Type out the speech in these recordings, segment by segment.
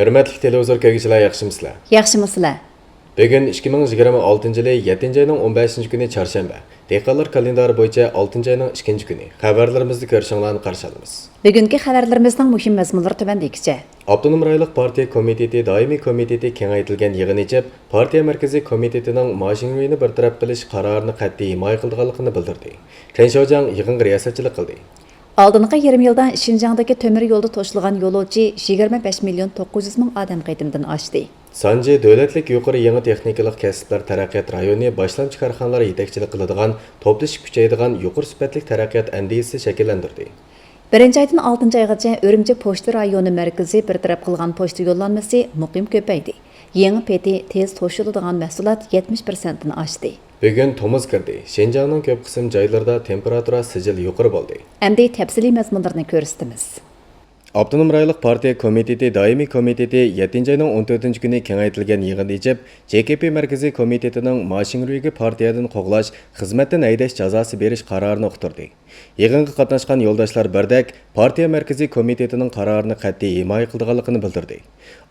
Hörmətli televizor köygüçülər, yaxşımısınızlar? Yaxşımısınızlar? Bugün 2026 yılı 7 ayının 15 günü çarşamba. Dehqonlar kalendari bo'yicha 6 ayının 2 günü. Xabarlarımızda ko'rishinglarni qarshi olamiz. Bugungi xabarlarimizning muhim mazmunlari tubandagicha. Abdunum rayonluq partiya komiteti doimiy komiteti kengaytirilgan yig'in ichib, partiya markaziy komitetining mashinani bartaraf qilish qarorini qat'iy himoya qilganligini bildirdi. Chenshoujang yig'inga riyosatchilik qildi. Oldingi yarim yilda Şinjangdagi temir yo'lda to'shilgan yo'lovchi 25 million 900 ming odam qaytimdan oshdi. Sanji davlatlik yuqori yangi texnikalik kasblar taraqqiyot rayoni boshlamchi korxonalar yetakchilik qiladigan, to'plashib kuchaydigan yuqori sifatli taraqqiyot andisi shakllantirdi. Birinchi oydan 6 oygacha Urumchi pochta rayoni markazi bartaraf qilgan pochta yo'llanmasi muqim ko'paydi. Yangi peti tez to'shiladigan mahsulot 70% dan oshdi. Bugun tomuz kirdi. Şinjangning ko'p qism joylarida temperatura sijil yuqori bo'ldi. Endi tafsiliy mazmunlarni ko'rsatamiz. Abdunum rayonluq partiya komiteti doimiy komiteti 7 ayning 14 kuni kengaytirilgan yig'inda ichib, JKP markaziy komitetining mashinriga partiyadan qo'g'lash, xizmatdan haydash jazosi berish qarorini uqtirdi. Yig'inga qatnashgan yo'ldoshlar birdak partiya markaziy komitetining qarorini qat'iy himoya qilganligini bildirdi.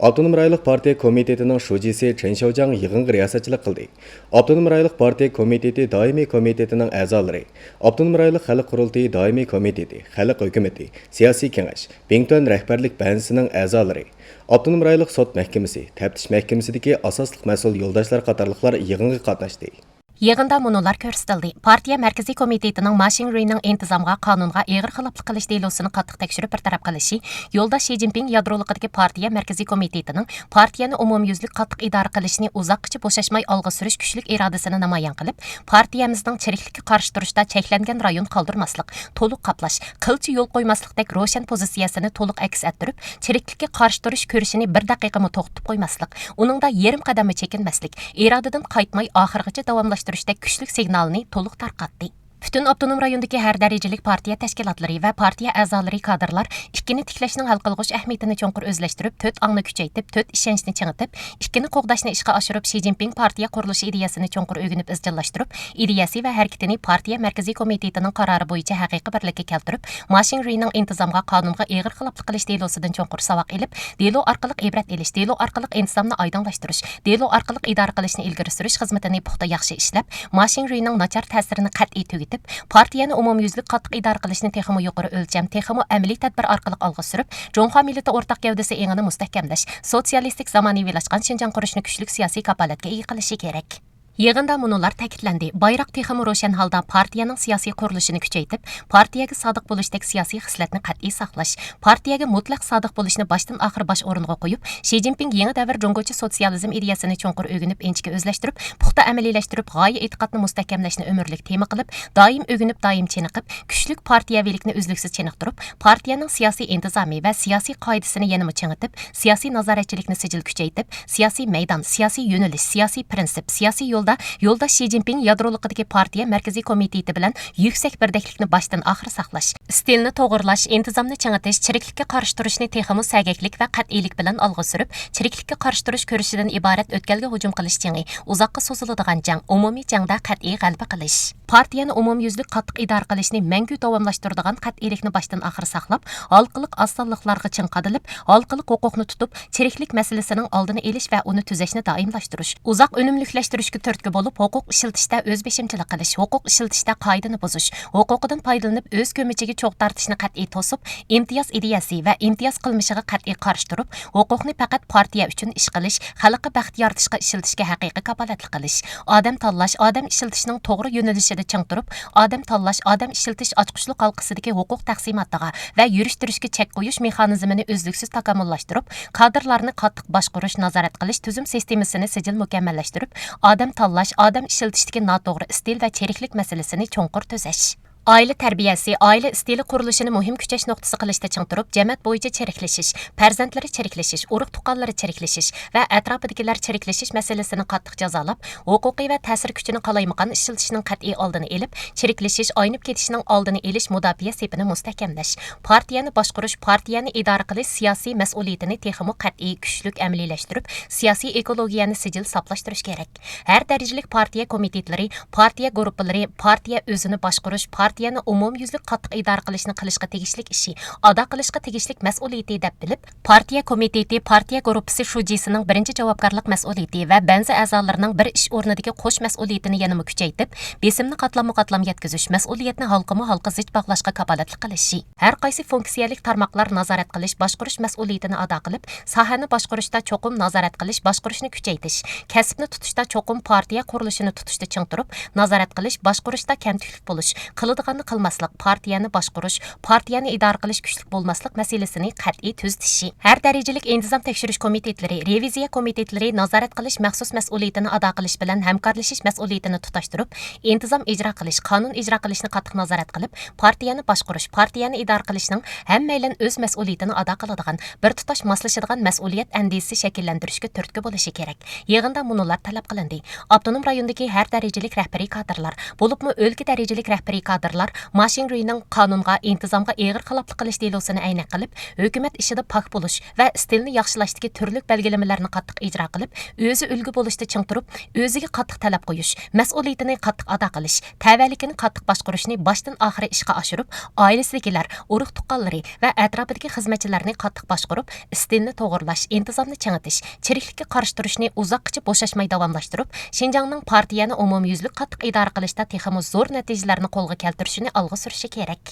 Abdunum rayonluq partiya komitetining shujisi Chenshoujang yig'inga riyosatchilik qildi. Abdunum rayonluq partiya komiteti doimiy komitetining a'zolari, Abdunum rayonluq xalq qurultiyi doimiy komiteti, xalq hukumati, siyosiy kengash, Bington rahbarlik bansining a'zolari, Abdunum rayonluq sot mahkamasi, taftish mahkamasidagi asosliq mas'ul yo'ldoshlar qatorliqlar yig'inga qatnashdi. Yig'inda munolar ko'rsatildi. Partiya markaziy komitetining mashinrining intizomga, qonunga eg'ir xiloflik qilish delosini qattiq tekshirib bartaraf qilishi, yo'ldosh Shi Jinping yadroligidagi partiya markaziy komitetining partiyani umumyuzlik qattiq idora qilishni uzoqqacha bo'shashmay olg'a surish kuchlik irodasini namoyon qilib, partiyamizning chiriklikka qarshi turishda cheklangan rayon qoldirmaslik, to'liq qaplash, qilchi yo'l qo'ymaslikdek ro'shan pozitsiyasini to'liq aks ettirib, chiriklikka qarshi turish ko'rishini bir daqiqami to'xtatib qo'ymaslik, uningda yerim qadammi chekinmaslik, irodadan qaytmay oxirgacha davomlashtirishda kuchlik signalni to'liq tarqatdi. Bütün Abdunum rayondagi har darajalik partiya tashkilotlari va partiya a'zolari kadrlar ikkini tiklashning hal qilg'uch ahamiyatini cho'nqur o'zlashtirib, to'rt ongni kuchaytirib, to'rt ishonchni chingitib, ikkini qo'g'dashni ishga oshirib, Shi Jinping partiya qurilishi ideyasini cho'nqur o'rganib izchillashtirib, ideyasi va harakatini partiya markaziy komitetining qarori bo'yicha haqiqiy birlikka keltirib, mashinrining intizomga, qonunga eg'ir xiloflik qilish delosidan cho'nqur savoq ilib, delo orqali ibrat elish, delo orqali intizomni oydinlashtirish, delo orqali idora qilishni ilgari surish xizmatini puxta yaxshi ishlab, mashinrining nachar ta'sirini qat'iy tugitib, partiyani umumyuzlik qattiq idora qilishni texmo yuqori o'lcham, texmo amaliy tadbir orqali olg'a surib, Jonghua millati o'rtaq gavdasi engini mustahkamlash, sotsialistik zamonaviylashgan Shinjang qurishni kuchli siyosiy kapolatga ega qilishi kerak. Yig'inda munolar ta'kidlandi. Bayroq texmo ro'shan holda partiyaning siyosiy qurilishini kuchaytirib, partiyaga sodiq bo'lishdek siyosiy xislatni qat'iy saqlash, partiyaga mutlaq sodiq bo'lishni boshdan oxir bosh o'ringa qo'yib, Shi Jinping yangi davr Jongochi sotsializm ideyasini cho'nqur o'rganib, enchga o'zlashtirib, puxta amaliylashtirib, g'oya e'tiqodni mustahkamlashni umrlik tema qilib, doim o'rganib, doim chiniqib, kuchlik partiyavilikni uzluksiz chiniqtirib, partiyaning siyosiy intizomiy va siyosiy qoidasini yanada chingitib, siyosiy nazoratchilikni sijil kuchaytirib, siyosiy maydon, siyosiy yo'nalish, siyosiy prinsip, siyosiy yo'ldosh Shi Jinping yadroligidagi partiya markaziy komiteti bilan yuksak birdaklikni boshdan oxir saqlash, stilni to'g'irlash, intizomni chingitish, chiriklikka qarshi turishni texmo sagaklik va qat'iylik bilan olg'a surib, chiriklikka qarshi turish ko'rishidan iborat o'tkalga hujum qilish jangi, uzoqqa so'ziladigan jang, umumiy jangda qat'iy g'alaba qilish, partiyani umumyuzlik qattiq idora qilishni mangu davomlashtiradigan qat'iylikni boshdan oxir saqlab, halqiliq osonliklarga chinqadilib, halqiliq huquqni tutib, chiriklik masalasining oldini olish va uni tuzashni doimlashtirish, uzoq unumliklashtirishga turtki bo'lib, huquq ishiltishda o'z beshimchilik qilish, huquq ishiltishda qoidani buzish, huquqidan foydalanib o'z ko'michiga cho'q tortishni qat'iy to'sib, imtiyoz ideyasi va imtiyoz qilmishiga qat'iy qarshi turib, huquqni faqat partiya uchun ish qilish, xalqqa baxt yaratishga ishiltishga haqiqiy kapolatlik qilish, odam tanlash, odam ishiltishning to'g'ri yo'nalishida ching turib, odam tanlash, odam ishiltish ochquchlik halqasidagi huquq taqsimotiga va yurishtirishga chek qo'yish mexanizmini uzluksiz takomillashtirib, kadrlarni qattiq boshqarish, nazorat qilish tuzum sistemasini sijil mukammallashtirib, odam tanlash, odam ishiltishdagi noto'g'ri stil va cheriklik masalasini cho'nqur tuzash. Aile tarbiyasi, aile stili qurilishini muhim kuchash nuqtasi qilishda ching turib, jamiyat bo'yicha cheriklashish, farzandlari cheriklashish, urug' tuqqanlari cheriklashish va atrofidagilar cheriklashish masalasini qattiq jazolab, huquqiy va ta'sir kuchini qalaymaqan ishiltishning qat'iy oldini olib, cheriklashish, aynib ketishining oldini olish mudofaa sepini mustahkamlash, partiyani boshqarish, partiyani idora qilish siyosiy mas'uliyatini texmo qat'iy kuchlik amaliylashtirib, siyosiy ekologiyani sijil saqlashtirish kerak. Har darajalik partiya komitetlari, partiya guruhlari, partiya o'zini boshqarish, partiya partiyani umumyuzlik qattiq idora qilishga tegishlik ishi, ado qilishga tegishlik mas'uliyati deb bilib, partiya komiteti, partiya guruhi shujisining birinchi javobgarlik mas'uliyati va ba'zi a'zolarining bir ish o'rnidagi qo'sh mas'uliyatini yanada kuchaytirib, besimni qatlam yetkazish, mas'uliyatni halqa zich bog'lashga kafolatlik qilishi, har qaysi funksiyalik tarmoqlar nazorat qilish, boshqarish mas'uliyatini ado qilib, sohani boshqarishda cho'qim nazorat qilish, boshqarishni kuchaytirish, kasbni tutishda cho'qim partiya qurilishini tutishda ching turib, nazorat qilish, boshqarishda kamchilik bo'lish, qiladiganni qilmaslik, partiyani boshqarish, partiyani idora qilish kuchlik bo'lmaslik masalasini qat'iy tuzitishi, har darajalik intizom tekshirish komitetlari, reviziya komitetlari nazorat qilish maxsus mas'uliyatini ado qilish bilan hamkorlashish mas'uliyatini tutashtirib, intizom ijro qilish, qonun ijro qilishni qattiq nazorat qilib, partiyani boshqarish, partiyani idora qilishning hammaylan o'z mas'uliyatini ado qiladigan, bir tutash moslashadigan mas'uliyat andisi shakllantirishga turtki bo'lishi kerak. Yig'inda munolar talab qilindi. Avtonom rayondagi har darajalik rahbariy kadrlar, bo'libmi o'lka darajalik rahbariy kadrlar Mashinrining qonunga, intizomga eg'ir xiloflik qilish delosini aynan qilib, hukumat ishida pok bo'lish va stilni yaxshilashdagi turli belgilamalarni qattiq ijro qilib, o'zi ulgu bo'lishda ching turib, o'ziga qattiq talab qo'yish, mas'uliyatini qattiq ado qilish, tavallikini qattiq boshqarishni boshdan oxiri ishga oshirib, oilasidagilar, urug' tuqqanlari va atrofidagi xizmatchilarni qattiq boshqarib, stilni to'g'irlash, intizomni changitish, chiriklikka qarshi turishni uzoqgacha bo'shashmay davomlashtirib, Şinjanning partiyani umumyuzlik qattiq idora qilishda texmi zo'r natijalarni qo'lga keltirishini olg'a surishi kerak.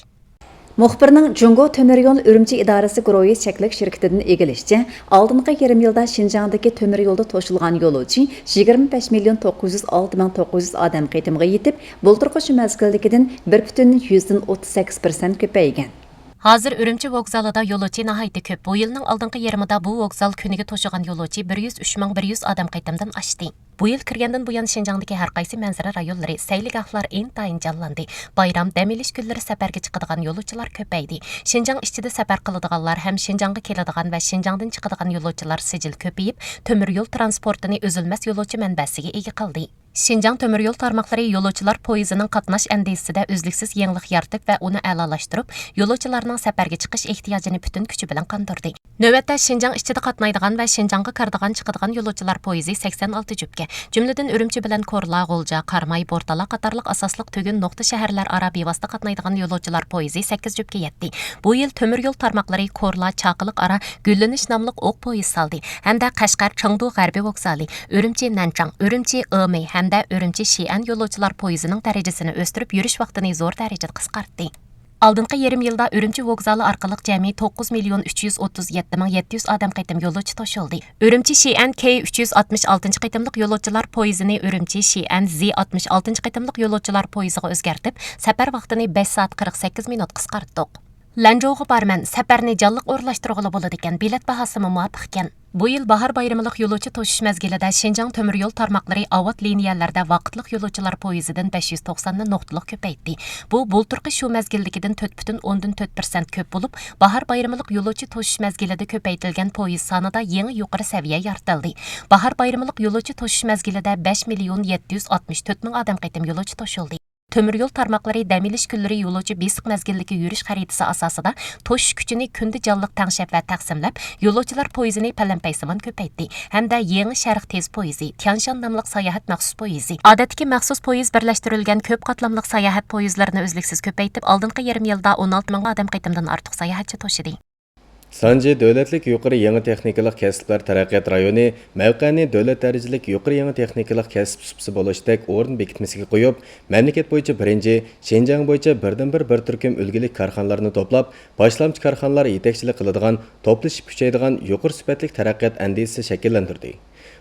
Muxbirning Jungo Temir yo'l Urumchi idorasi guruhi cheklik shirkatidan egilishicha, oldingi yarim yilda Şinjandagi temir yo'lda to'shilgan yo'lovchi 25 million 906 ming 900 odam qitimga yetib, bulturqi shu mazgildagidan 1,38% ko'paygan. Hozir Urumchi vokzalida yo'lovchi nihoyatda ko'p. Bu yilning oldingi yarmida bu vokzal kuniga to'shigan yo'lovchi 103,100 odam qaytamdan oshdi. Bu yil kirgandan buyon Şinjandagi har qaysi manzara rayonlari, sayligahlar intayin jonlandi. Bayram, dam olish kunlari safarga chiqadigan yo'lovchilar ko'paydi. Şinjang ichida safar qiladiganlar ham Şinjangga keladigan va Şinjangdan chiqadigan yo'lovchilar sijil ko'payib, temir yo'l transportini uzilmas yo'lovchi manbasiga ega qildi. Şinjang temir yo'l tarmoqlari yo'lovchilar poyezining qatnash andisida uzluksiz yangilik yaratib va uni a'lolashtirib, yo'lovchilarning safarga chiqish ehtiyojini butun kuchi bilan qondirdi. Navbatda Şinjang ichida qatnaydigan va Şinjangga kiradigan chiqadigan yo'lovchilar poyezi 86 jupga, jumladan Urumchi bilan Korla, G'o'lja, Qarmay, Bo'rtala qatorliq asosliq tugun nuqta shaharlar aro bevosita qatnaydigan yo'lovchilar poyezi 8 jupga yetdi. Bu yil temir yo'l tarmoqlari Korla, Chaqiliq aro Gullanish nomli o'q poyez saldi. Hamda Qashqar, Chengdu g'arbiy vokzali, Urumchi, Nanchang, Urumchi, O'mey hamda Urumchi Xi'an yo'lovchilar poyezining darajasini o'stirib, yurish vaqtini zo'r darajada qisqartdi. Oldingi yarim yilda Urumchi vokzali orqali jami 9,337,700 odam qaytam yo'lovchi to'shildi. Urumchi Xi'an K366 qaytamliq yo'lovchilar poyezini Urumchi Xi'an Z66 qaytamliq yo'lovchilar poyeziga o'zgartib, safar vaqtini 5 soat 48 minut qisqartdik. Lanjouga barman, safarni jonliq o'rlashtirg'ili bo'ladi ekan, bilet bahasi muvofiq ekan. Bu yil bahar bayramilik yo'lovchi to'shish mezgilida Şinjang temir yo'l tarmoqlari avot liniyalarida vaqtliq yo'lovchilar poyezidan 590 ni nuqtaliq ko'paytdi. Bu bulturqi shu mezgildagidan 4,4% ko'p bo'lib, bahar bayramilik yo'lovchi to'shish mezgilida ko'paytirilgan poyez sonida yangi yuqori saviya yaratildi. Bahar bayramilik yo'lovchi to'shish mezgilida 5,764,000 odam qaytam yo'lovchi to'shildi. Temir yo'l tarmoqlari dam olish kunlari yo'lovchi besiq mezgildagi yurish xaritasi asosida to'shish kuchini kunda jonliq tangshab va taqsimlab, yo'lovchilar poyezini palanpaysimon ko'paytdi. Hamda yangi Sharq tez poyezi, Tianshan nomli sayohat maxsus poyezi, odatdagi maxsus poyez birlashtirilgan ko'p qatlamli sayohat poyezlarini uzluksiz ko'paytib, oldingi yarim yilda 16 ming odam qaytamdan ortiq sayohatchi to'shidi. Sanji davlatlik yuqori yangi texnikalik kasblar taraqqiyot rayoni mavqeini davlat darajalik yuqori yangi texnikalik kasb supsi bo'lishdak o'rin bekitmasiga qo'yib, mamlakat bo'yicha birinchi, Şinjang bo'yicha birdan-bir bir turkum ulgulik korxonalarni to'plab, boshlamchi korxonalar yetakchilik qiladigan, to'plashib kuchaydigan yuqori sifatli taraqqiyot andisi shakllantirdi.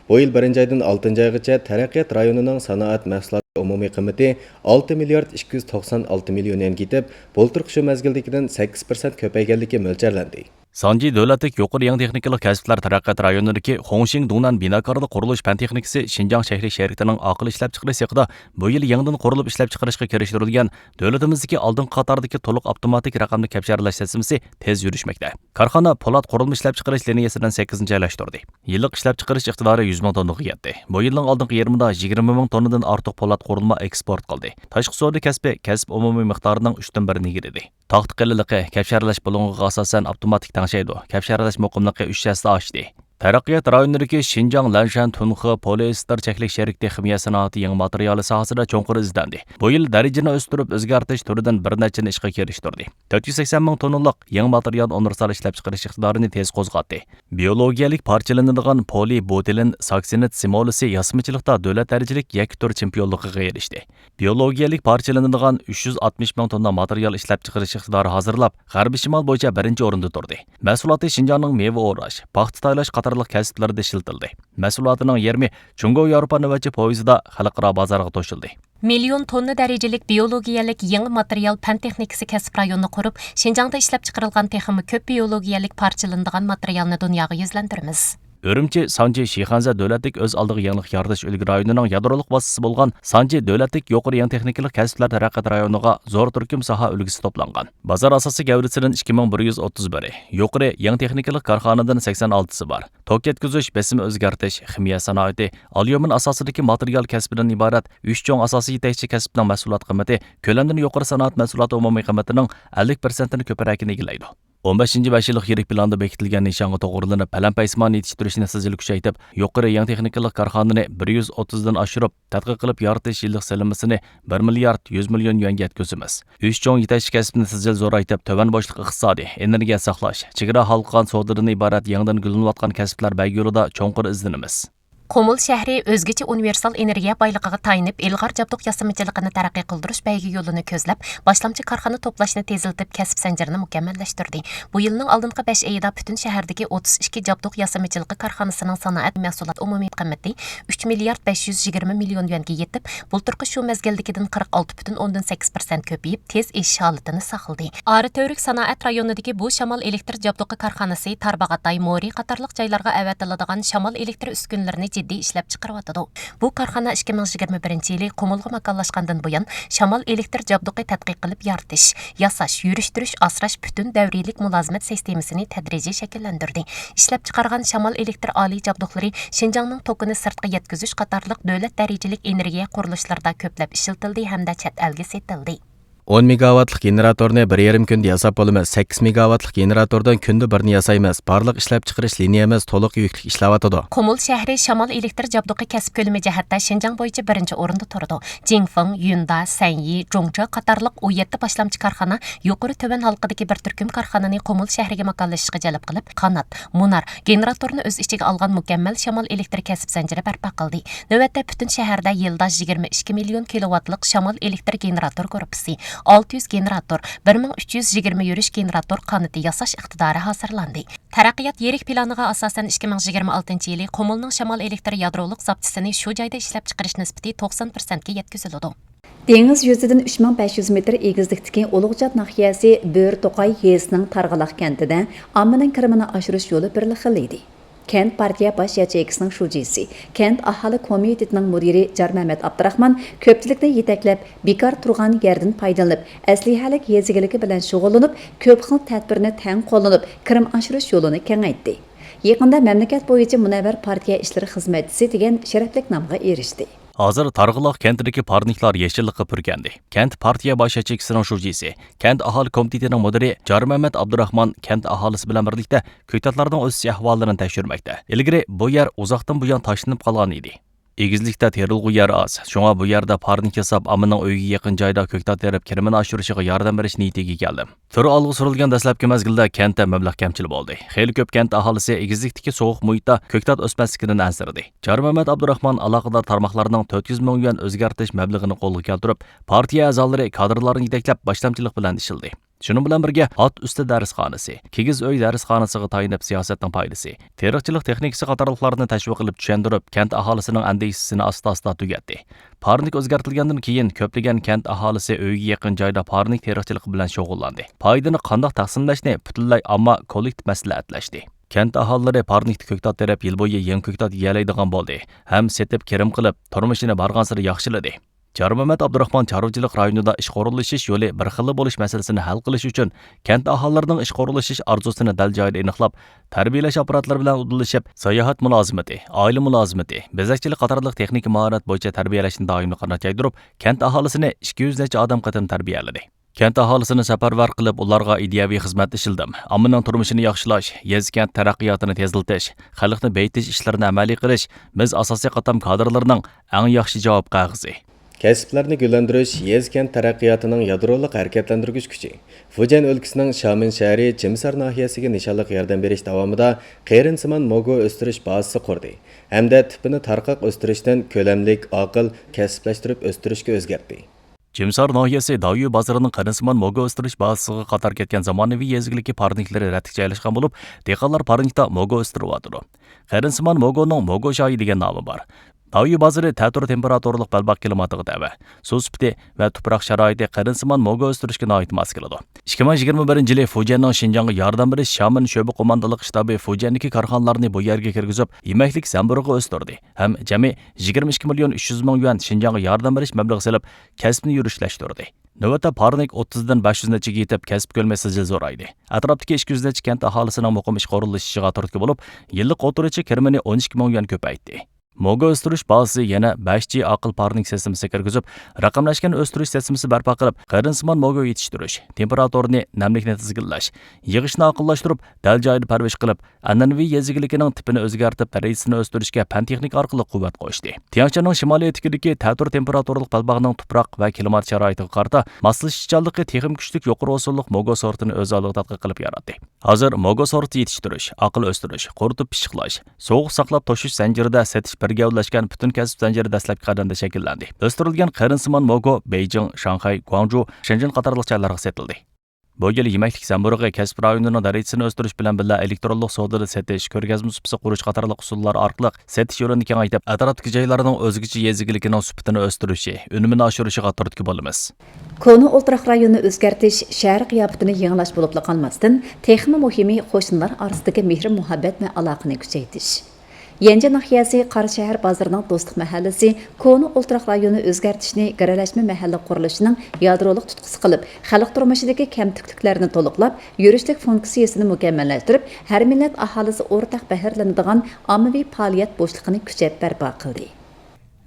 Bu yil 1-oydan 6-oygacha taraqqiyot rayonining sanoat mahsulot umumiy qiymati 6 milliard 296 million yen ketib, bulturq shu mezgildagidan 8% ko'payganligi mo'ljallanadi. Sanji davlatlik yuqori yangi texnikalik kasblar taraqqiyot rayonidagi Hongxing Dunan binokorlik qurilish fan texnikasi Şinjang shahri sherikatining aql ishlab chiqarish sexida bu yil yangidan qurilib ishlab chiqarishga kirishtirilgan davlatimizdagi oldingi qatordagi to'liq avtomatik raqamli kapsharlash tizimi tez yurishmoqda. Korxona po'lat qurilma ishlab chiqarish liniyasidan 8-joylashtirdi. Yillik ishlab chiqarish iqtidori 100 ming tonnaga yetdi. Bu yilning oldingi yarmida 20 ming tonnadan ortiq po'lat qurilma eksport qildi. Tashqi savdo kasb umumiy miqdorining 3/1 girdi. Taxt qililiqi kapsharlash bo'longiga asosan avtomatik tangshaydi. Kapsharlash muqimligi 3 hassa oshdi. Taraqqiyot rayonidagi Xinjiang Lanshan Tunxi poliester cheklik sherikti ximiya sanoati yangi materiali sohasida cho'nqur izlandi. Bu yil darajani o'stirib o'zgartirish turidan bir nechani ishga kirishtirdi. 480 ming tonnalik yangi material universal ishlab chiqarish iqtidorini tez qo'zg'atdi. Biologiyalik parchalanadigan polibutilin saksinit simolisi yasmichilikda davlat darajalik yakka tur chempionligiga erishdi. Biologiyalik parchalanadigan 360 ming tonna material ishlab chiqarish iqtidori hozirlab, G'arbiy Shimol bo'yicha birinchi o'rinda turdi. Mahsuloti Xinjiangning meva o'rash, paxta tayyorlash qatorliq kasblarda ishlatildi. Mahsulotining yarmi Jungo Yevropa navbatchi poyezdida xalqaro bozorga to'shildi. Million tonna darajalik biologiyalik yangi material fan texnikasi kasb rayonini qurib, Xinjiangda ishlab chiqarilgan texmi ko'p biologiyalik parchalanadigan materialni dunyoga yuzlantiramiz. Үрімчі Санчи Шиханза дөләттік өз алдығы еңлік ярдыш үлгі районының ядыролық басысы болған Санчи дөләттік yoqur ең техникалық кәсіплер тәрәққат районыға зор түркім саха үлгісі топланған. Базар асасы гәврісінің 2131, yoqur ең техникалық карханадан 86-сы бар. Tok yetkizиш, besim o'zgartish, ximiya sanoati, alyumin asosidagi material kasbidan iborat 3 cho'ng asosiy yetakchi kasbning mahsulot qiymati ko'lamdan yuqori sanoat mahsuloti umumiy qiymatining 50%ni ko'proqini egallaydi. 15-5 yillik yirik planda bekitilgan nishonga to'g'rilanib, palan-paysimon yetishtirishni sizil kuchaytirib, yuqori yangi texnikalik korxonani 130 dan oshirib, tadqiq qilib yoritish yillik salammasini 1 milliard 100 million yuanga yetkazamiz. 3 cho'ng yetakchi kasbni sizil zo'raytib, tovan boshliq iqtisodiy, energiya saqlash, chegara halqon savdodan iborat yangidan gullanayotgan kasblar baygurida cho'nqur izlanamiz. Qomul shahri o'zgacha universal energiya boyligiga tayinib, ilg'or jabduq yasamichiligini taraqqiy qildirish baygi yo'lini ko'zlab, boshlamchi korxona to'plashni teziltib, kasb zanjirini mukammallashtirdi. Bu yilning oldingi 5 oyida butun shahardagi 32 jabduq yasamichiligi korxonasining sanoat mahsulot umumiy qiymati 3 milliard 520 million yuanga yetib, bulturqi shu mezgildagidan 46.8% ko'payib, tez eshish holatini saqladi. Ari-Tövrik sanoat rayonidagi bu shamol elektr jabduqi korxonasi Tarbag'atay, Mori qatorliq joylarga avatiladigan shamol elektr uskunalarini jiddiy ishlab chiqaryotdi. Bu korxona 2021-yili Qumulga makonlashgandan buyon shamol elektr jabduqi tadqiq qilib yoritish, yasash, yurishtirish, asrash butun davriylik mulozimat sistemasini tadrijiy shakllantirdi. Ishlab chiqargan shamol elektr oliy jabduqlari Xinjiangning tokini sirtqa yetkazish qatorliq davlat darajalik energiya qurilishlarida ko'plab ishlatildi hamda chet elga setildi. 10 megawattlik generatorni 1,5 kunda yasab bo'lamiz. 8 megawattlik generatordan kunda birini yasaymiz. Barliq ishlab chiqarish liniyamiz to'liq yuklik ishlayotdi. Qumul shahri shamol elektr jabduqi kasb ko'lami jihatda Xinjiang bo'yicha birinchi o'rinda turadi. Jingfeng, Yunda, Sanyi, Zhongzhou qatorliq 17 boshlamchi korxona yuqori tovan halqidagi bir turkum korxonani Qumul shahriga makonlashishga jalb qilib, qanot, munar generatorni o'z ichiga olgan mukammal shamol elektr kasb zanjiri barpo qildi. Navbatda butun shaharda yilda 22 million kilovattlik shamol elektr generator korpusi, 600 generator, 1320 yurish generator qanoti yasash iqtidori hozirlandi. Taraqqiyot yirik planiga asosan 2026-yili Qumulning shamol elektr yadroliq zapchisini shu joyda ishlab chiqarish nisbati 90% ga yetkaziladi. Dengiz yuzidan 3500 metr egizlikdagi Ulug'jat nahiyasi Bo'rto'qay yezisining Targ'aloq kentida ommaning kirimini oshirish yo'li bir xil edi. Kent partiya baş yacheykisining shujisi, Kent aholi komitetining mudiri Jarmamat Abdurahmon ko'pchilikni yetaklab, bekor turgan yerdan foydalanib, aslihalik yezigiligi bilan shug'ullanib, ko'p xil tadbirni tang qo'llanib, kirim oshirish yo'lini kengaytdi. Yaqinda mamlakat bo'yicha Munavvar partiya ishlari xizmatchisi degan sharafli nomga erishdi. Hozir Targ'aloq kentidagi parniklar yeshillikqa purgandi. Kent partiya bosh yacheykisining shujisi, Kent aholi komitetining mudiri Jarmamat Abdurahmon kent aholisi bilan birlikda ko'ktatlarning o'sish ahvollarini tekshirmoqda. Ilgari bu yer uzoqdan buyon tashlanib qolgan edi. Egizlikda terilg'u yer oz. Shunga bu yerda parnik yasab, ammining uyiga yaqin joyda ko'ktat terib, kirimini oshirishiga yordam berish niyatiga keldim. Turi olg'i surilgan dastlabki mezgilda kentda mablag' kamchilik bo'ldi. Xeyli ko'p kent aholisi egizlikdagi sovuq muhitda ko'ktat o'smasligidan ansirdi. Jarmamat Abdurahmon aloqador tarmoqlarning 400 ming yuan o'zgartirish mablag'ini qo'lga keltirib, partiya a'zolari kadrlarni yetaklab boshlamchilik bilan ishildi. Shunun bilan birga ot usti darsxonasi, kigiz uy darsxonasiga tayinib siyosatning foydasi, teriqchilik texnikasi qatorliqlarni tashviq qilib tushuntirib, kent aholisining andishisini asta-asta tugatdi. Parnik o'zgartirilgandan keyin ko'plagan kent aholisi uyga yaqin joyda parnik teriqchiligi bilan shug'ullandi. Foydani qanday taqsimlashni butunlay ammo kollektiv maslahatlashdi. Kent aholilari parnikni ko'ktat terib, yil bo'yi yangi ko'ktat yeyalaydigan bo'ldi. Ham setib kirim qilib, turmushini barg'ansiri yaxshiladi. Jarmamat Abdurahmon chorvachilik rayonida ish qurilishish yo'li bir xil bo'lish masalasini hal qilish uchun kent aholilarining ish qurilishish arzusini dal joyida aniqlab, tarbiyalash apparatlari bilan udilishib, sayohat mulozimati, oila mulozimati, bezakchilik qatorliq texnik mahorat bo'yicha tarbiyalashni doimiy qanotlaydirib, kent aholisini 200 necha odam qatim tarbiyaladi. Kent aholisini safarbar qilib, ularga ideyaviy xizmat ishildim. Ommaning turmushini yaxshilash, yez-kent taraqqiyotini tezlatish, xalqni beytish ishlarini amaliy qilish biz asosiy qatam kadrlarning eng yaxshi javob qog'ozi. Kasblarni gullantirish yez-kent taraqqiyotining yadroliq harakatlantirgich kuchi. Fujian o'lkasining Shamin shahri Chimsar nahiyasiga nishonliq yordam berish davomida qeyrinsimon mogo o'stirish bazasi qurdi. Hamda tipini tarqoq o'stirishdan ko'lamlik, aql, kasblashtirib o'stirishga o'zgartdi. Chimsar nahiyasi Dayu bozorining qanisiman mogo o'stirish bazasiga qator ketgan zamonaviy yezgiliki parniklari ratga joylashgan bo'lib, dehqonlar parnikda mogo o'stiryapti. Qanisiman mogoning mogo shoyi degan nomi bor. Dayu bozori ta'tir temperaturalik balbaq klimatiga tava. Suv sifati va tuproq sharoiti qanisiman mogo o'stirishga noit mos keladi. 2021-yili Fujianning Xinjiangga yordam berish Shamin sho'ba qo'mondonlik shtabi Fujianniki korxonalarni bu yerga kirgizib, yemaklik zamburug'i o'stirdi. Ham jami 22 million 300 ming yuan Xinjiangga yordam berish mablag'i selib, kasbni yurishlashtirdi. Navbatda parnik 30 dan 500 nechaga yetib kasb ko'lmasi zo'raydi. Atrofdagi 200 necha kent aholisining muqim ish qurilishiga turtki bo'lib, yillik o'tirichi kirmini 12 ming yuan ko'paytdi. Mogo o'stirish bazasi yana 5G aql parnik sistemasi kirgizib, raqamlashgan o'stirish sistemasi barpo qilib, qerinsimon mogo yetishtirish, temperaturani, namlikni tizginlash, yig'ishni aqllashtirib, dal joyida parvarish qilib, an'anaviy yezigiligining tipini o'zgartirib, parasitini o'stirishga fan texnik orqali quvvat qo'shdi. Tianjinning shimoliy etikidagi ta'tir temperaturalik balbog'ning tuproq va klimat sharoitiga qarata moslashuvchanligi texnik kuchlik yuqori usullik mogo sortini o'z oldiga tadqiq qilib yaratdi. Hozir mogo sorti yetishtirish, aql o'stirish, quritib pishiqlash, sovuq saqlab toshish zanjirida setish birga ulashgan butun kasb zanjiri dastlabki qadamda shakllandi. O'stirilgan qerinsimon mogo Beijing, Shanxay, Guangzhou, Shenzhen qatorliq joylarga setildi. Bu yil yemaklik zamburug'i kasb rayonining darajasini o'stirish bilan birga elektronlik savdoda setish, ko'rgazma supasi qurish qatorliq usullar orqali setish yo'lini kengaytirib, atrofdagi joylarning o'zgacha yezigiligining sifatini o'stirishi, unumini oshirishiga turtki bo'lamiz. Koni o'ltiraq rayonni o'zgartish shahar qiyofatini yangilash bo'lib qolmasdan, texnik muhimi qo'shnilar orasidagi mehr muhabbat va aloqani kuchaytirish. Yangi nahiyasi Qarashahar bozorining Do'stlik mahallasi Koni o'ltiraq rayonni o'zgartishni garalashma mahalla qurilishining yadrolik tutqusi qilib, xalq turmushidagi kamtikliklarni to'liqlab, yurishlik funksiyasini mukammallashtirib, har millat aholisi o'rtaq bahrlanadigan ommaviy faoliyat bo'shligini kuchaytirib barpo qildi.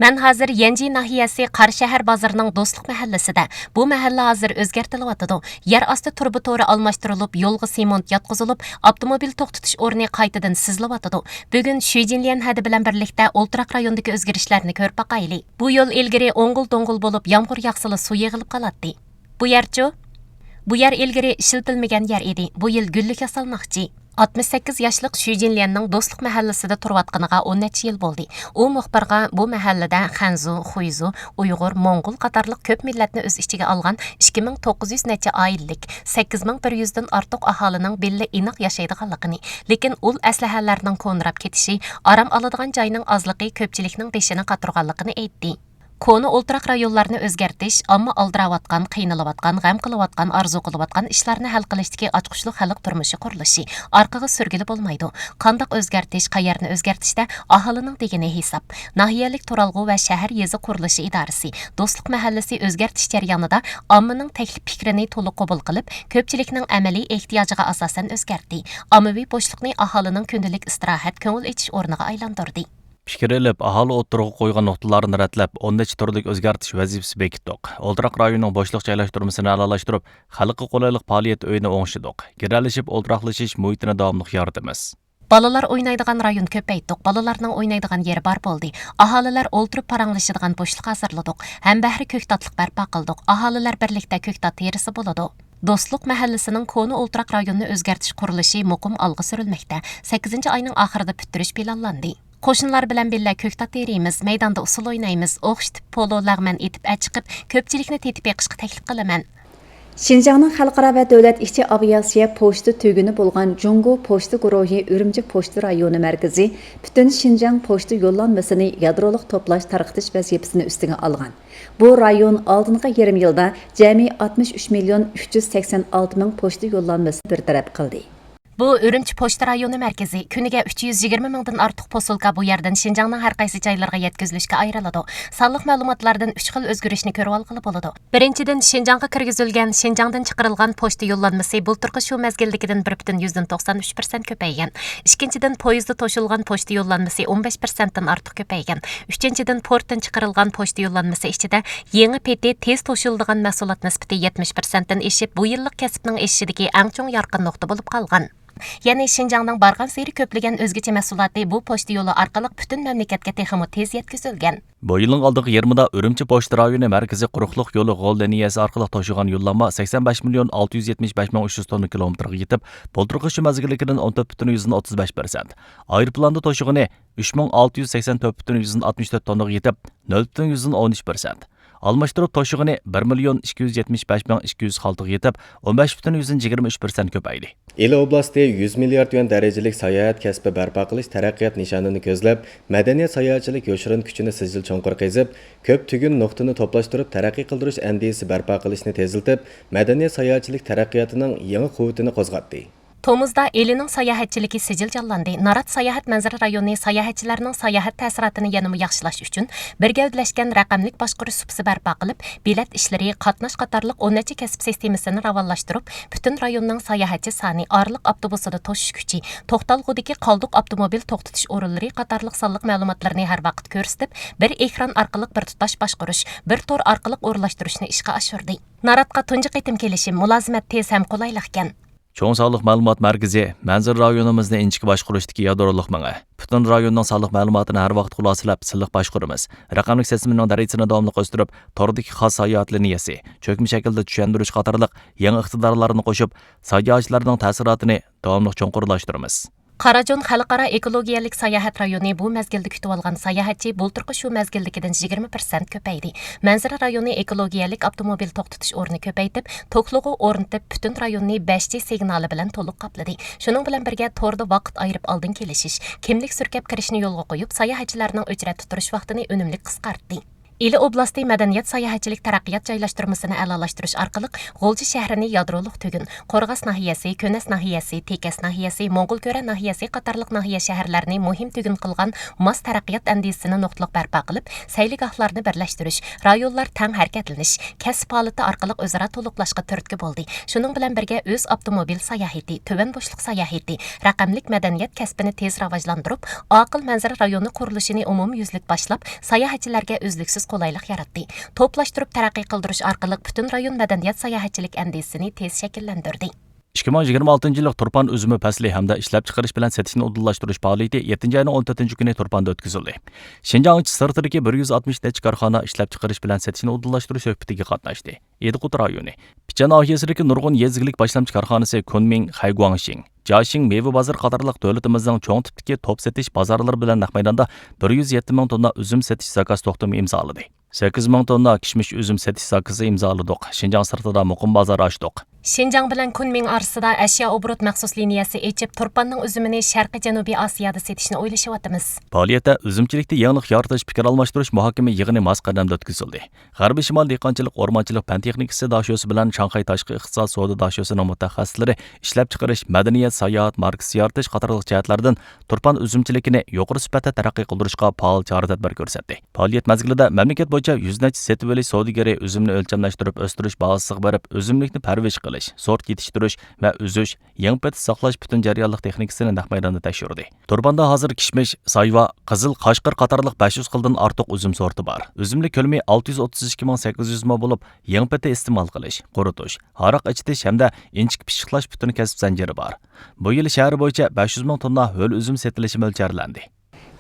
Мен hozir Yangi nahiyasi Qarashahar bozorining Do'stlik mahallasida. Bu mahalla hozir o'zgartiryapti. Yer osti turbi to'ri almashtirilib, yo'lga sement yotqizilib, avtomobil to'xtatish o'rni qaytadan sizlayapti. Bugun Shujinlian hadi bilan birlikda o'ltiraq rayondagi o'zgarishlarni ko'rib boqayli. Bu yo'l ilgari o'ng'il-do'ng'il bo'lib, yomg'ir yog'sila suv yig'ilib qoladi. Bu yer ilgari ishlatilmagan yer edi. Bu yil gullik yasalmoqchi. 68 yoshlik Shujinlianning Do'stlik mahallasida turayotganiga 10 necha yil bo'ldi. U muxbirga bu mahallada Xanzu, Xuyzu, Uyg'ur, Mo'ng'ul qatorliq ko'p millatni o'z ichiga olgan 2900 necha oilalik, 8100 dan ortiq aholining billa aniq yashaydiganligini, lekin ul aslahalarning ko'nrab ketishi, aram oladigan joyning ozligi ko'pchilikning beshini qatirganligini aytdi. Koni o'ltiraq rayonlarni o'zgartish, ammo aldirayotgan, qiynalayotgan, g'am qilayotgan, arzu qilayotgan ishlarni hal qilishdagi ochqushli xalq turmushi qurilishi orqaga surgili bo'lmaydi. Qandoq o'zgartish, qayerni o'zgartishda aholining degani hisob. Nahiyalik turalg'u va shahar yezi qurilishi idorasi Do'stlik mahallasi o'zgartish jarayonida ommaning taklif fikrini to'liq qabul qilib, ko'pchilikning amaliy ehtiyojiga asosan o'zgartdi. Ommaviy bo'shliqni aholining kundalik istirohat, ko'ngil ichish o'rniga aylantirdi. Fikir elib, aholi o'ttirg'i qo'ygan nuqtalarni ratlab, 10 necha turlik o'zgartish vazifasi bekitdik. O'ltiraq rayonining boshliq joylashtirmasini a'lolashtirib, xalqqa qulaylik faoliyat uyini o'ngishdik. Giralashib, o'ltiraqlashish muhitini davomli yaratamiz. Balalar o'ynaydigan rayon ko'paytdik. Balalarning o'ynaydigan yeri bor bo'ldi. Aholilar o'ltirib paranglashadigan bo'shliq hazırladik. Ham bahri ko'ktatliq barpo qildik. Aholilar birlikda ko'ktat terisi bo'ladi. Do'stlik mahallasining Koni o'ltiraq rayonni o'zgartish qurilishi muqim olg'a surilmoqda. 8-oyning oxirida bitirish planlandi. Qo'shnilar bilan birga ko'ktat terimiz, maydonda usul o'ynaymiz, o'xshitib polo lag'man etib chiqib, ko'pchilikni tetib yiqishga taklif qilaman. Şinjanның xalqaro va davlat ishchi aviatsiya pochta tuguni bo'lgan Jungo pochta guruhi Urumchi pochta rayoni markazi butun Şinjan pochta yo'llanmasini yadrolik to'plash tarqatish vazifasini ustiga olgan. Bu rayon oldingi yarim yilda jami 63 million 386 ming pochta yo'llanmasini bartaraf qildi. Bu Ürümçi pochta rayoni markazi. Kuniga 320 mingdan ortiq posilka bu yerdan Şinjanning har qaysi joylariga yetkazilishga ayriladi. Sonliq ma'lumotlardan 3 xil o'zgarishni ko'rib olg'ili bo'ladi. Birinchidan, Şinjanga kirgizilgan, Şinjangdan chiqarilgan pochta yo'llanmasi bulturqi shu mezgildagidan 1,93% ko'paygan. Ikkinchidan, poyezdda to'shilgan pochta yo'llanmasi 15% dan ortiq ko'paygan. Uchinchidan, portdan chiqarilgan pochta yo'llanmasi ichida yangi peti tez to'shiladigan mahsulot nisbati 70% dan eshib, bu yillik kasbning eshishidagi eng chong yorqin nuqta bo'lib qolgan. Ya'ni Şinjangning bargan seri ko'plagan o'zgacha mahsuloti bu pochta yo'li orqali butun mamlakatga texmo tez yetkazilgan. Bu yılın aldığı 20'da Ürümçi pochta rayoni merkezi quruqliq yo'li g'ol liniyasi orqali to'shigan yo'llanma 85,675,300 tonna kilometrga yetib, bulturqi shu mezgildagidan 14,35%. Aeroplanda to'shig'ini 3,684,64 tonnaga yetib, 0,13%. Almashtirib to'shig'ini 1,275,200 xaltaga yetib, 15,23% ko'paydi. İli oblasti 100 milliard yuan darajalik sayohat kasbi barpo qilish taraqqiyot nishonini ko'zlab, madaniyat sayohatchilik yo'shirin kuchini sijil cho'nqir qezib, ko'p tugun nuqtani to'plashtirib taraqqiy qildirish andisi barpo qilishni teziltib, madaniyat sayohatchilik taraqqiyotining yangi quvvatini qo'zg'atdi. Tomuzda elining sayohatchiligi sijil jonlandi. Narat sayohat manzara rayoni sayohatchilarning sayohat ta'siratini yanada yaxshilash uchun bir gavdalashgan raqamlik boshqarish subsi barpo qilib, bilet ishlari, qatnash qatorliq 10 necha kasb sistemasini ravonlashtirib, butun rayonning sayohatchi soni, orliq avtobusida to'shish kuchi, to'xtalg'udagi qoldiq avtomobil to'xtatish o'rinlari qatorliq sonliq ma'lumotlarni har vaqt ko'rsatib, bir ekran orqali bir tutash boshqarish, bir tor orqali o'rinlashtirishni ishga oshirdi. Naratga tunji qitim kelishim mulozimat tez ham qulaylik ekan. Cho'ng sonliq ma'lumot markazi manzil rayonimizni inchik boshqarishdagi yadroliq mingi. Butun rayonning sonliq ma'lumotini har vaqt xulosalab, silliq boshqaramiz. Raqamlik tizimining darajasini davomli o'stirib, tordagi xos sayohat liniyasi, cho'kma shaklda tushuntirish qatorliq yangi iqtidorlarni qo'shib, sayohatchilarning ta'sirotini davomli cho'nqurlashtiramiz. Qarajon xalqaro ekologiyalik sayohat rayoni bu mezgilda kutib olgan sayohatchi bulturqi shu mezgildagidan 20% ko'paydi. Manzara rayoni ekologiyalik avtomobil to'xtatish o'rni ko'paytib, to'qlig'i o'rnatib, butun rayonni 5G signali bilan to'liq qopladi. Shuning bilan birga torda vaqt ayirib oldin kelishish, kimlik surkab kirishni yo'lga qo'yib, sayohatchilarning uchrat tutirish vaqtini unumli qisqartdi. İli oblasti madaniyat sayohatchilik taraqqiyot joylashtirmasini a'lolashtirish orqali G'o'lji shahrini yadroliq tugun, Qo'rg'as nahiyasi, Ko'nas nahiyasi, Tekas nahiyasi, Mo'ng'ulko'ra nahiyasi qatorliq nahiya shaharlarini muhim tugun qilgan mos taraqqiyot andisini nuqtliq barpo qilib, sayligohlarni birlashtirish, rayonlar tang harakatlanish, kasb holati orqali o'zaro to'liqlashga turtki bo'ldi. Shuning bilan birga o'z avtomobil sayohati, tuvan bo'shliq sayohati, raqamlik madaniyat kasbini tez rivojlantirib, oqil manzara rayoni qurilishini umumyuzlik boshlab, sayohatchilarga uzluksiz qulaylik yaratdi. To'plashtirib taraqqiy qildirish orqali butun rayon madaniyat sayohatchilik andisini tez shakllantirdi. 2026 yillik turpan üzümü fasli hamda ishlab chiqarish bilan satishni uddallashtirish faoliyati 7-oyning 14 kuni Turpanda o'tkazildi. Şinjan sirtidagi 160 necha korxona ishlab chiqarish bilan satishni uddallashtirish suhbatiga qatnashdi. Ediqut rayoni, Pichan nahiyasidagi nurg'un yezgilik boshlamchi korxonasi Kunming Haiguangxing, Jiaxing meva bozor qatorliq davlatimizning cho'ng tipdagi top setish bozorlari bilan naq maydonda 107 ming tonna üzüm setish zakaz to'xtami imzoladi. 8 ming tonna kishmish üzüm setish zakazi imzoladik. Şinjan sirtida muqim bozor ochdik. Şinjan bilan Kunming orasida ashyo obrot maxsus liniyasi echib, Turpanning üzümini Sharqiy Janubiy Osiyoda setishni o'ylashyapmiz. Faoliyatda üzümchilikda yangilik yaratish, fikr almashtirish muhokama yig'ini mos qadamda o'tkazildi. G'arbiy shimol dehqonchilik, o'rmonchilik fan texnikasi dashosi bilan Shanxay tashqi iqtisod savdo dashosining mutaxassislari ishlab chiqarish, madaniyat, sayohat, markasi yaratish qatorliq jihatlardan Turpan üzümchiligini yuqori sifatda taraqqiy qildirishga faol chora-tadbir ko'rsatdi. Faoliyat mezgilida mamlakat bo'yicha 100 necha setib olish savdogari üzümni o'lchamlashtirib, o'stirish bahosiga berib, üzümlikni parvarish qilish, sort yetishtirish va uzish, yangi saqlash butun jarayonlik texnikasini naq maydonda tekshirdi. Turbanda hozir kishmish, sayva, qizil, qashqir qatorliq 500 xildan ortiq üzüm sorti bor. Üzümlik ko'lami 632,800 mo bo'lib, yangi iste'mol qilish, quritish, haroq ichitish hamda inchik pishiqlash butun kasb zanjiri bor. Bu yil shahar bo'yicha 500 ming tonna ho'l üzüm setilishi mo'ljarlandi.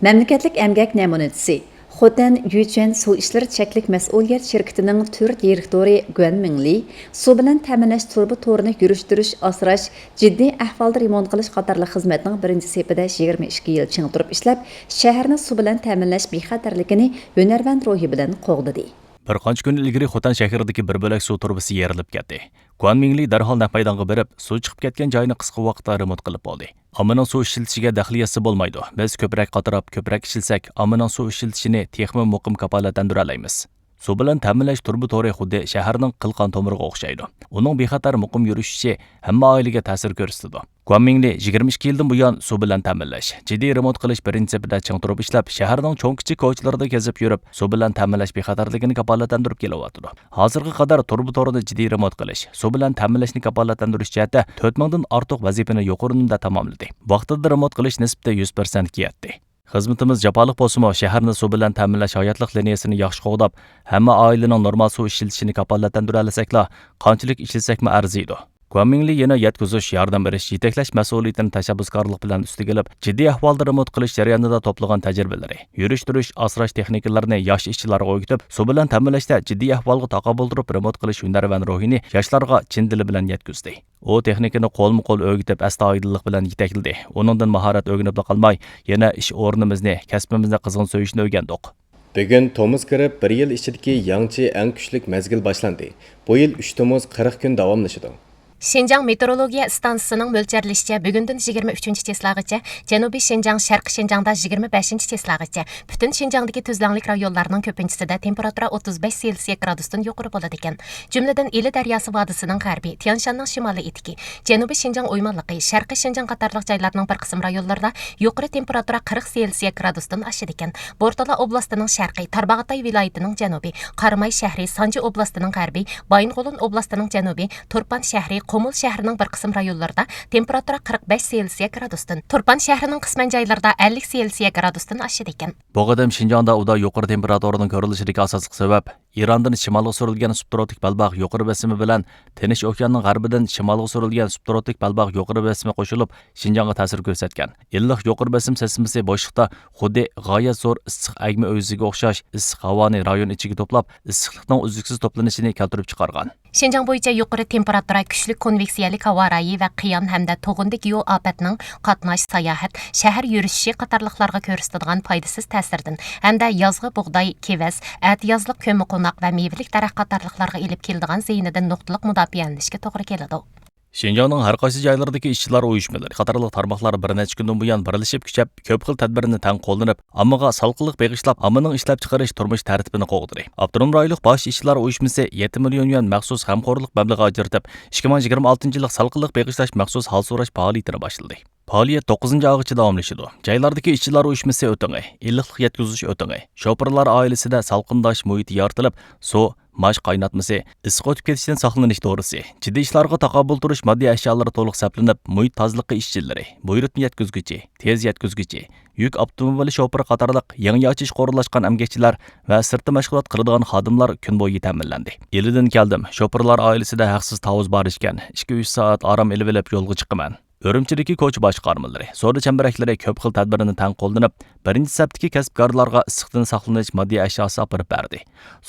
Mamlakatlik emgak namunachisi Xotan Yuchen suv ishlari cheklik mas'uliyat shirkatining tur direktori Guan Mingli suv bilan ta'minlash turbi to'rini yurishtirish, asrash, jiddiy ahvolda remont qilish qatorliq xizmatning birinchi sepida 22 yil ching turib ishlab, shaharni suv bilan ta'minlash bexatarligini hunarvand ruhi bilan qo'g'didi. Bir qancha kun ilgari Xotan shahridagi bir bo'lak suv turbasi yerilib ketdi. Guan Mingli darhol naq maydonga berib, suv chiqib ketgan joyni qisqa vaqtda remont qilib oldi. Ammaning suv ishlatishiga daxliyati bo'lmaydi. Biz ko'proq qatorab, ko'proq ishilsak, ammaning suv ishlatishini texnik muqim kafolatlandira olamiz. Suv bilan ta'minlash turbi to'ri xuddi shaharning qilqon tomiriga o'xshaydi. Uning bexatar muqim yurishishi hamma oilaga ta'sir ko'rsatadi. Guangmingni 22 yildan buyon suv bilan ta'minlash, jiddiy remont qilish prinsipida ching turib ishlab, shaharning cho'ng-kichik ko'chalarida kezib yurib, suv bilan ta'minlash bexatarligini kafolatlantirib kelyapti. Hozirga qadar turbi-to'rini jiddiy remont qilish, suv bilan ta'minlashni kafolatlantirish jihatda 4 mingdan ortiq vazifani yuqorinda tamomladi. Vaqtida remont qilish nisbati 100% yetdi. Xizmatimiz japoliq bo'lsa-mu, shaharni suv bilan ta'minlash hayotlik liniyasini yaxshi qo'g'dab, hamma oilaning normal suv ishlatishini kafolatlantira olsakla, qanchalik ishlatsak-mi arziydi. Guangmingli yana yetkazish, yordam berish, yetaklash mas'uliyatini tashabbuskorlik bilan ustiga olib, jiddiy ahvolda remont qilish jarayonida to'plagan tajribalari, yurish-turish, asrash texnikalarini yosh ishchilarga o'rgatib, suv bilan ta'minlashda jiddiy ahvolga taqobil turib remont qilish hunari va ruhini yoshlarga chin dili bilan yetkazdi. U texnikani qo'lma-qo'l o'rgatib, astoydillik bilan yetakladi. Uningdan mahorat o'rganib qolmay, yana ish o'rnimizni, kasbimizni qizg'in so'yishni o'rgandik. Bugun Tomuz kirib, 1 yil ichidagi yangi eng kuchli mezgil boshlandi. Bu yil 3 Tomuz 40 kun davomlashadi. Шинжаң метеорология станциясының мөлчерлешчә бүгінден 23 числағыча, Җанубий Шинжаң, Шәрқи Шинжаңда 25 числағыча, бүтін Шинжаңдагы түзләңлек районларының көпінчісінде температура 35 Цельсия градустан юқоры болады екен. Жүмледен Или дәриясы вадысының ғарби, Тяншанның шималы етіки, Җанубий Шинжаң ойманлыгы, Шәрқи Шинжаң қатарлық жайларының бір қысым районларда юқоры температура 40 Цельсия градустан ашыды екен. Бортала областының Шәрқи, Тарбағатай вилаятының Җанубий, Қармай шәһри, Санжи областының ғарби, Байынғолын областының Җанубий, Турпан шәһри, Qumul şəhərinin bir qism rayonlarında temperatura 45 Selsiya gradusdan, Turpan şəhərinin qismən joylarında 50 Selsiya gradusdan aşıdı ekan. Bu qadam Şinjanda uda yuqori temperaturaning ko'rilishiga asosli sabab Irandan shimolga surilgan subtropik balbaq yuqori besimi bilan Tinch okeanining g'arbidan shimolga surilgan subtropik balbaq yuqori besimi qo'shilib Şinjanga ta'sir ko'rsatgan. Illiq yuqori besim sistemasi boshliqda xuddi g'oyat zo'r issiq agma o'ziga o'xshash issiq havoni rayon ichiga to'plab, issiqlikning uzluksiz to'planishini keltirib chiqargan. Шинжаң bo'yicha yuqori temperatura, kuchli konveksiyalik havo rayi va qiyon hamda tug'indi geo ofatning qatnash, sayohat, shahar yurishi qatorliqlarga ko'rsatadigan foydasiz ta'sirdan hamda yozgi bug'doy, kevas, atiyozlik ko'mi qo'noq va mevalik daraxt qatorliqlarga elib keladigan ziynidan nuqtaliq mudofaalanishga to'g'ri keladi. Şinjanның һәр кайсы җайларындагы işçilar оешмалары, катарлык тармаклар бер нече көндән буян берләшеп күчәп, көп хил тәдбирне тәң колланып, аммага салкынлык бегышлап, амманың эшләп чыгарыш тормыш тәртибен кугдыры. Автоном райлык баш işçilar оешмасы 7 миллион юан махсус гамхорлык мәбләге аҗыртып, 2026 еллык салкынлык бегышлаш махсус хал сораш фаалиятini башлады. Фаалiyet 9 agıçı davamlaşıdı. Jaylardaki işçiler uyuşması ötüngü, illiqlik yetkiziliş ötüngü. Şoförlar ailesinde salqındaş muhiti yaratılıp, su, maş qaynatması, issiq o'tib ketishdan saqlanish to'g'risi. Jiddiy ishlarga taqobil turish moddiy ashyolari to'liq saplanib, muhit tozaligi ishchilari, buyurtma yetkazguchi, tez yetkazguchi, yuk avtomobili shofiri qatorliq yangi ochish qo'rlashgan amgakchilar va sirtda mashg'ulot qiladigan xodimlar kun bo'yi ta'minlandi. Elidan keldim, shofirlar oilasida haqsiz tavuz bor ekan, 2-3 soat orom ilib olib yo'lga chiqaman. Örümçidagi ko'cha boshqarmalari, savdo chambarakları ko'p xil tadbirini tang qo'llanib, birinchi saptiki kasbkorlarga issiqdan saqlanish moddiy ashyosi olib berdi.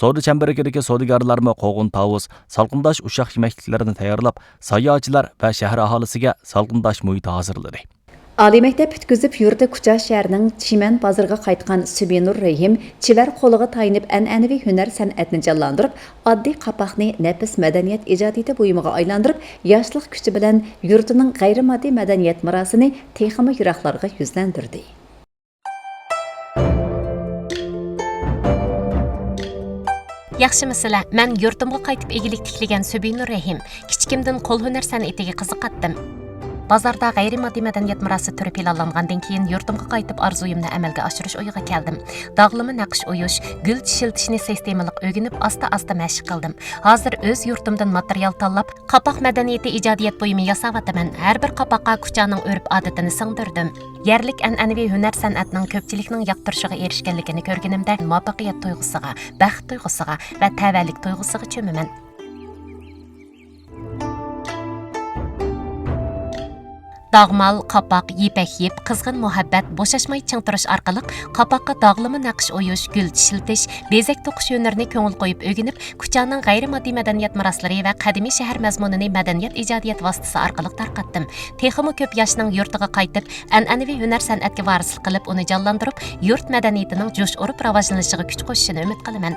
Savdo chambarakidagi savdogarlarmi qo'g'in tavus, salqindosh ushaq yemekliklarini tayyorlab, sayohatchilar va shahar aholisiga salqindosh muhit hozirladi. Oliy maktab bitkizib yurti Kucha shahrining Chiman bozoriga qaytgan Subinur Rahim chilar qo'liga tayinib an'anaviy hunar san'atni jonlantirib, oddiy qapoqni nafis madaniyat ijodiyati buyumiga aylantirib, yoshlik kuchi bilan yurtining g'ayrimoddiy madaniyat merosini texmi yiroqlarga yuzlantirdi. Yaxshimisilar, men yurtimga qaytib egilik tiklagan Subinur Rahim, kichikimdan qo'l hunar san'atiga qiziqatdim. Bazarda g'ayrimoddiy madaniyat merosi turi planlangandan keyin yurtimga qaytib orzuyimni amalga oshirish o'yiga keldim. Dog'lama naqsh o'yish, gul chishiltishni sistemalik o'rganib, asta-asta mashq qildim. Hozir o'z yurtimdan material tanlab, qapoq madaniyati ijodiyat buyumi yasavaman. Har bir qapoqqa kuchaning o'rib odatini singdirdim. Yerlik an'anaviy hunar san'atning ko'pchilikning yoqtirishiga erishganligini ko'rganimda muvaffaqiyat tuyg'usiga, baxt tuyg'usiga va tavallik tuyg'usiga cho'maman. Dağmal, qapoq, yepak yeb, qizg'in muhabbat, bo'shashmay chingtirish orqali qapoqqa dog'lama naqsh o'yish, gul chishiltish, bezak to'qish yo'nlarini ko'ngil qo'yib o'rganib, Kuchaning g'ayrimoddiy madaniyat meroslari va qadimiy shahar mazmunini madaniyat ijodiyat vositasi orqali tarqatdim. Texmi ko'p yoshning yurtiga qaytib, an'anaviy hunar san'atga varislik qilib, uni jonlantirib, yurt madaniyatining jo'sh urib rivojlanishiga kuch qo'shishini umid qilaman.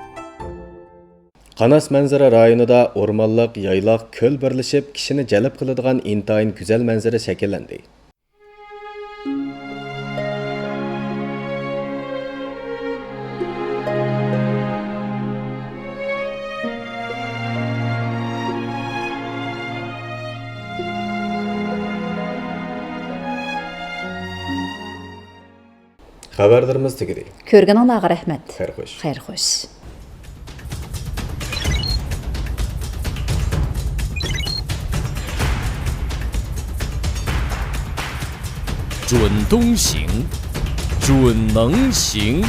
Qanas manzara rayonida o'rmonliq, yayloq, ko'l birlashib, kishini jalb qiladigan intayin go'zal manzara shakllandi. Xabarlarimiz tugadi. Ko'rganinglarga rahmat. Xayr xo'sh. Xayr xo'sh.准东行，准能行。